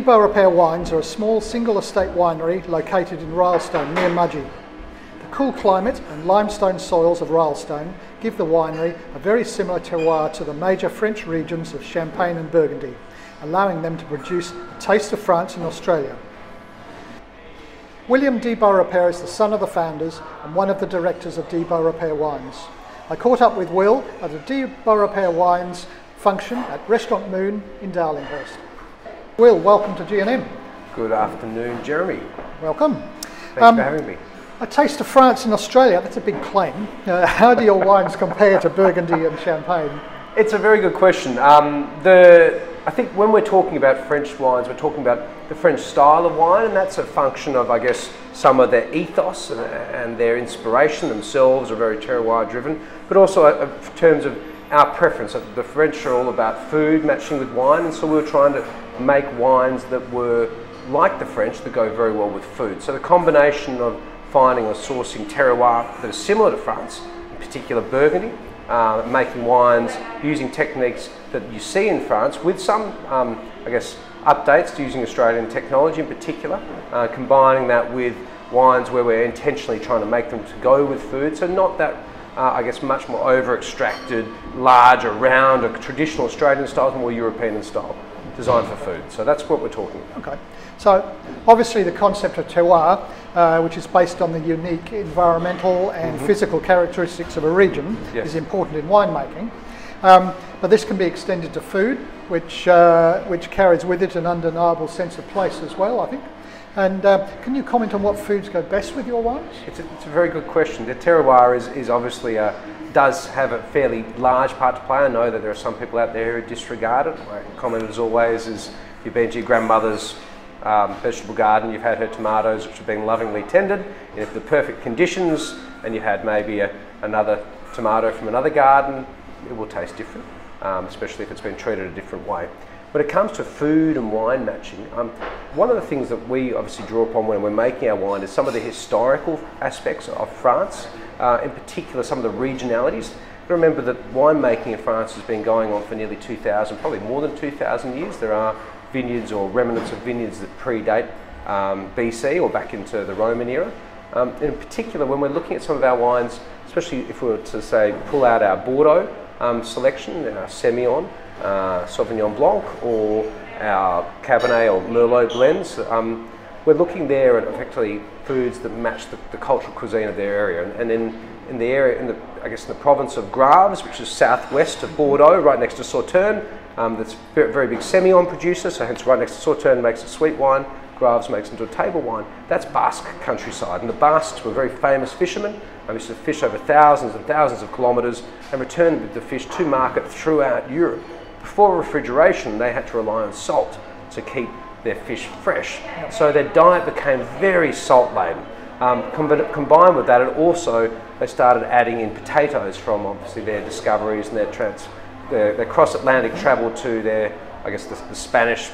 de Beaurepaire wines are a small single estate winery located in Rylstone near Mudgee. The cool climate and limestone soils of Rylstone give the winery a very similar terroir to the major French regions of Champagne and Burgundy, allowing them to produce a taste of France and Australia. William de Beaurepaire is the son of the founders and one of the directors of de Beaurepaire Wines. I caught up with Will at a de Beaurepaire Wines function at Restaurant Moon in Darlinghurst. Will, welcome to G&M. Good afternoon, Jeremy. Welcome. Thanks for having me. A taste of France and Australia, that's a big claim. How do your wines compare to Burgundy and Champagne? It's a very good question. I think when we're talking about French wines, we're talking about the French style of wine, and that's a function of, I guess, some of their ethos and their inspiration themselves are very terroir driven, but also in terms of our preference. The French are all about food matching with wine, and so we were trying to make wines that were like the French that go very well with food. So the combination of finding or sourcing terroir that are similar to France, in particular Burgundy, making wines using techniques that you see in France with some, I guess, updates to using Australian technology in particular, combining that with wines where we're intentionally trying to make them to go with food, so not that I guess much more over-extracted, larger, round, or traditional Australian styles, more European in style, designed for food. So that's what we're talking about. Okay. So obviously the concept of terroir, which is based on the unique environmental and physical characteristics of a region, is important in winemaking. But this can be extended to food, which carries with it an undeniable sense of place as well, I think. And can you comment on what foods go best with your wines? It's a very good question. The terroir is obviously does have a fairly large part to play. I know that there are some people out there who disregard it. My comment as always is, if you've been to your grandmother's vegetable garden, you've had her tomatoes which have been lovingly tended, and if the perfect conditions and you had maybe another tomato from another garden, it will taste different, especially if it's been treated a different way. When it comes to food and wine matching, one of the things that we obviously draw upon when we're making our wine is some of the historical aspects of France, in particular some of the regionalities. Remember that winemaking in France has been going on for nearly 2,000, probably more than 2,000 years. There are vineyards or remnants of vineyards that predate BC or back into the Roman era. In particular, when we're looking at some of our wines, especially if we were to say pull out our Bordeaux selection, our Semillon, Sauvignon Blanc, or our Cabernet or Merlot blends, we're looking there at effectively foods that match the cultural cuisine of their area. And in the area, I guess in the province of Graves, which is southwest of Bordeaux, right next to Sauternes, that's a very big Semillon producer, so hence right next to Sauternes makes a sweet wine, Graves makes into a table wine. That's Basque countryside, and the Basques were very famous fishermen. They used to fish over thousands and thousands of kilometres and return with the fish to market throughout Europe. Before refrigeration, they had to rely on salt to keep their fish fresh. So their diet became very salt laden. Combined with that, they started adding in potatoes from obviously their discoveries and their cross-Atlantic travel to their, I guess, the Spanish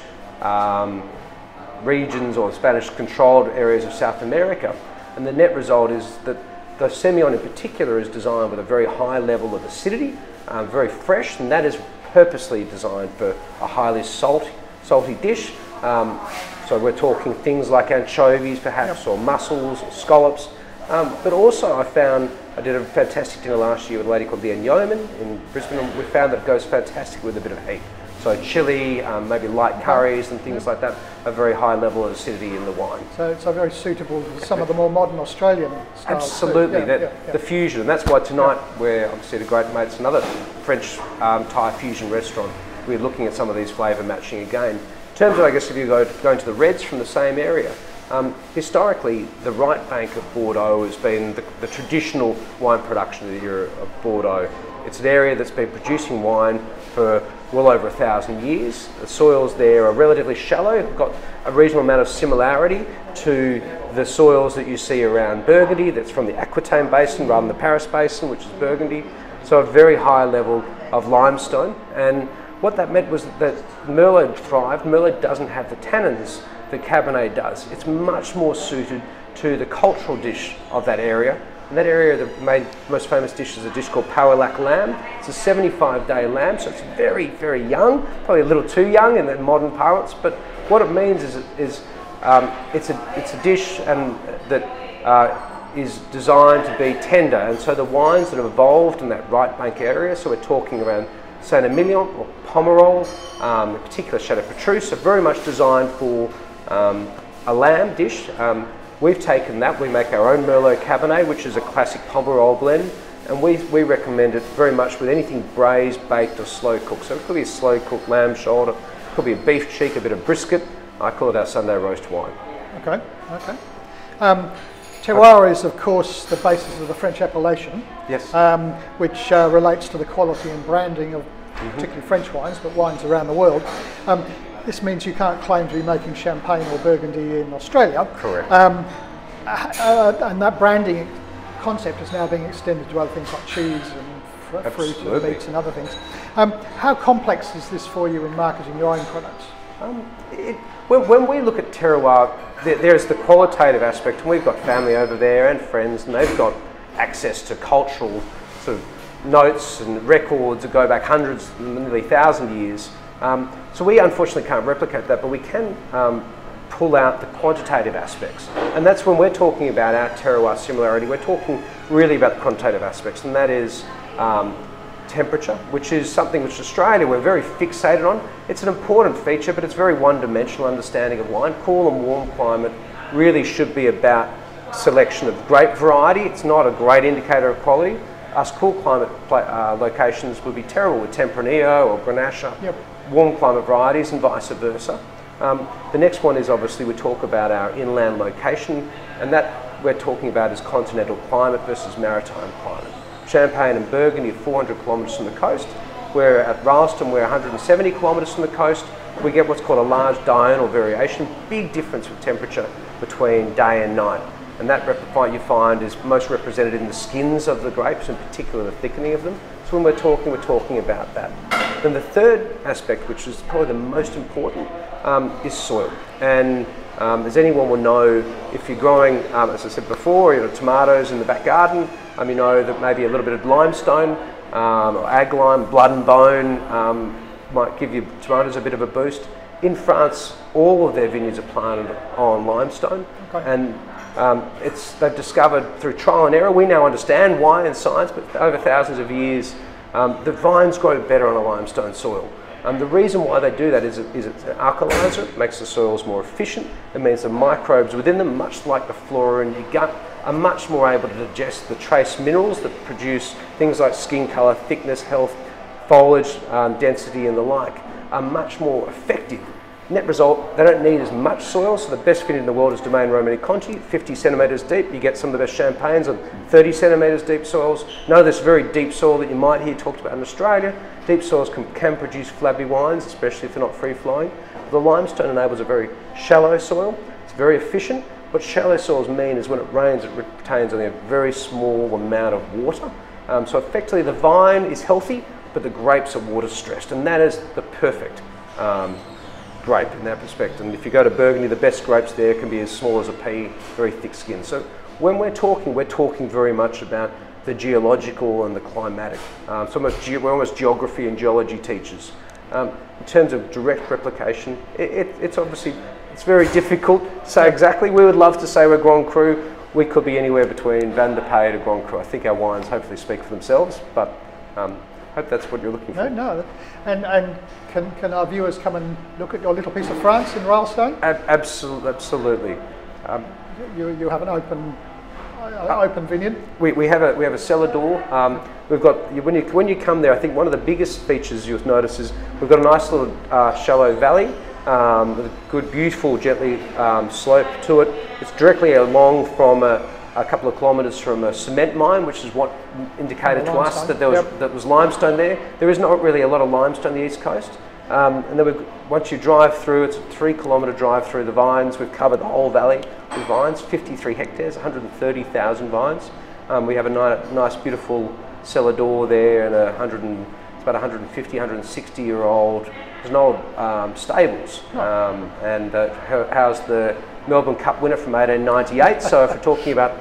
regions or Spanish-controlled areas of South America. And the net result is that the Semillon in particular is designed with a very high level of acidity, very fresh, and that is purposely designed for a highly salty dish. So we're talking things like anchovies perhaps, or mussels, or scallops. But also I did a fantastic dinner last year with a lady called G&M in Brisbane, and we found that it goes fantastic with a bit of heat. So chili, maybe light curries and things like that, a very high level of acidity in the wine. So it's very suitable for some of the more modern Australian styles. Absolutely, the fusion, and that's why tonight we're obviously at a great mates, another French Thai fusion restaurant. We're looking at some of these flavour matching again. In terms of, I guess, if you go into the reds from the same area, historically the right bank of Bordeaux has been the traditional wine production area of Bordeaux. It's an area that's been producing wine for well over 1,000 years. The soils there are relatively shallow, got a reasonable amount of similarity to the soils that you see around Burgundy, that's from the Aquitaine Basin rather than the Paris Basin, which is Burgundy. So a very high level of limestone, and what that meant was that Merlot thrived. Merlot doesn't have the tannins that Cabernet does. It's much more suited to the cultural dish of that area, In that area, the most famous dish is a dish called Powellak lamb. It's a 75-day lamb, so it's very, very young, probably a little too young in the modern parlance. But what it means is it's a dish that is designed to be tender, and so the wines that have evolved in that right bank area, so we're talking around Saint-Emilion or Pomerol, in particular Chateau Petrus, are very much designed for a lamb dish. We've taken that, we make our own Merlot Cabernet, which is a classic Pomerol blend, and we recommend it very much with anything braised, baked or slow cooked. So it could be a slow cooked lamb shoulder, it could be a beef cheek, a bit of brisket. I call it our Sunday roast wine. Okay, okay. Terroir is, of course, the basis of the French appellation, yes, which relates to the quality and branding of particularly French wines, but wines around the world. This means you can't claim to be making champagne or Burgundy in Australia. Correct. And that branding concept is now being extended to other things like cheese and fruit and meats and other things. How complex is this for you in marketing your own products? When we look at terroir, there's the qualitative aspect, and we've got family over there and friends, and they've got access to cultural sort of notes and records that go back hundreds, nearly 1,000 years. So we unfortunately can't replicate that, but we can pull out the quantitative aspects. And that's when we're talking about our terroir similarity, we're talking really about the quantitative aspects, and that is temperature, which is something which Australia we're very fixated on. It's an important feature, but it's very one-dimensional understanding of wine. Cool and warm climate really should be about selection of grape variety. It's not a great indicator of quality. Us cool climate locations would be terrible with Tempranillo or Grenache, warm climate varieties and vice versa. The next one is obviously we talk about our inland location, and that we're talking about is continental climate versus maritime climate. Champagne and Burgundy are 400 kilometres from the coast. We're at Ralston, we're 170 kilometres from the coast. We get what's called a large diurnal variation, big difference with temperature between day and night. And that you find is most represented in the skins of the grapes, in particular the thickening of them. So when we're talking about that. Then the third aspect, which is probably the most important, is soil. And as anyone will know, if you're growing, as I said before, tomatoes in the back garden, you know that maybe a little bit of limestone or ag lime, blood and bone might give your tomatoes a bit of a boost. In France, all of their vineyards are planted on limestone, and they've discovered through trial and error. We now understand why in science, but over thousands of years, the vines grow better on a limestone soil. The reason why they do that is it's an alkalizer. It makes the soils more efficient. It means the microbes within them, much like the flora in your gut, are much more able to digest the trace minerals that produce things like skin colour, thickness, health, foliage, density and the like, are much more effective. Net result, they don't need as much soil, so the best vineyard in the world is Domaine Romani Conti, 50 centimetres deep. You get some of the best champagnes on 30 centimetres deep soils. None of this very deep soil that you might hear talked about in Australia. Deep soils can produce flabby wines, especially if they're not free-flowing. The limestone enables a very shallow soil. It's very efficient. What shallow soils mean is when it rains, it retains only a very small amount of water. So effectively the vine is healthy, but the grapes are water stressed, and that is the perfect grape in that perspective. And if you go to Burgundy, the best grapes there can be as small as a pea, very thick skin. So when we're talking very much about the geological and the climatic. We're almost geography and geology teachers. In terms of direct replication, it's obviously, it's very difficult to say exactly. We would love to say we're Grand Cru. We could be anywhere between Van de Pay to Grand Cru. I think our wines hopefully speak for themselves, but hope that's what you're looking for. No. And can our viewers come and look at your little piece of France in Ralston? Absolutely. You have an open vineyard. We have a cellar door. We've got when you come there, I think one of the biggest features you'll notice is we've got a nice little shallow valley with a good, beautiful, gently slope to it. It's directly along from a couple of kilometres from a cement mine, which is what indicated to us that there was limestone there. There is not really a lot of limestone on the east coast. And then once you drive through, it's a 3-kilometre drive through the vines. We've covered the whole valley with vines, 53 hectares, 130,000 vines. We have a nice, beautiful cellar door there, and it's about 150, 160-year-old. There's an old stables, and housed the Melbourne Cup winner from 1898. So if we're talking about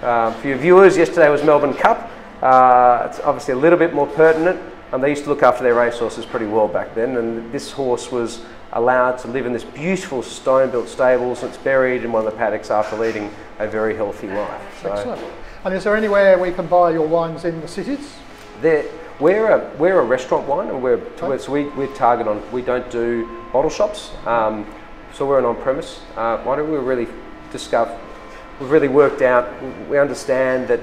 For your viewers, yesterday was Melbourne Cup. It's obviously a little bit more pertinent. They used to look after their racehorses pretty well back then, and this horse was allowed to live in this beautiful stone-built stables, and it's buried in one of the paddocks after leading a very healthy life. So, excellent. And is there anywhere we can buy your wines in the cities? We're a restaurant wine, and so we target on. We don't do bottle shops, so we're an on-premise. Why don't we really discover? We've really worked out. We understand that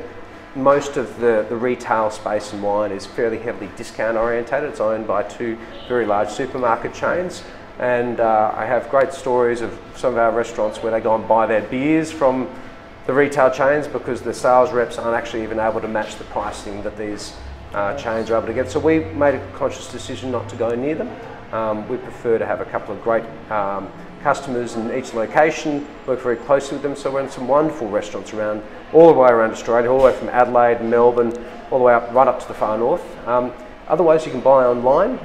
most of the retail space in wine is fairly heavily discount orientated. It's owned by two very large supermarket chains, and I have great stories of some of our restaurants where they go and buy their beers from the retail chains because the sales reps aren't actually even able to match the pricing that these chains are able to get. So we made a conscious decision not to go near them. We prefer to have a couple of great customers in each location, work very closely with them. So we're in some wonderful restaurants around, all the way around Australia, all the way from Adelaide, Melbourne, all the way up, right up to the far north. Otherwise you can buy online.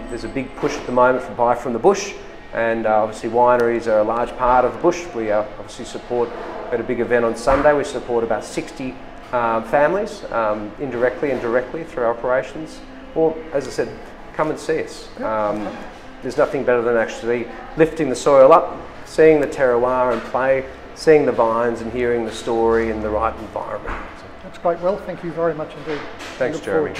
There's a big push at the moment for buy from the bush, and obviously wineries are a large part of the bush. We obviously support, we had a big event on Sunday, we support about 60 families, indirectly and directly through our operations. Or, as I said, come and see us. There's nothing better than actually lifting the soil up, seeing the terroir in play, seeing the vines and hearing the story in the right environment. That's great. Well, thank you very much indeed. Thanks, Jeremy.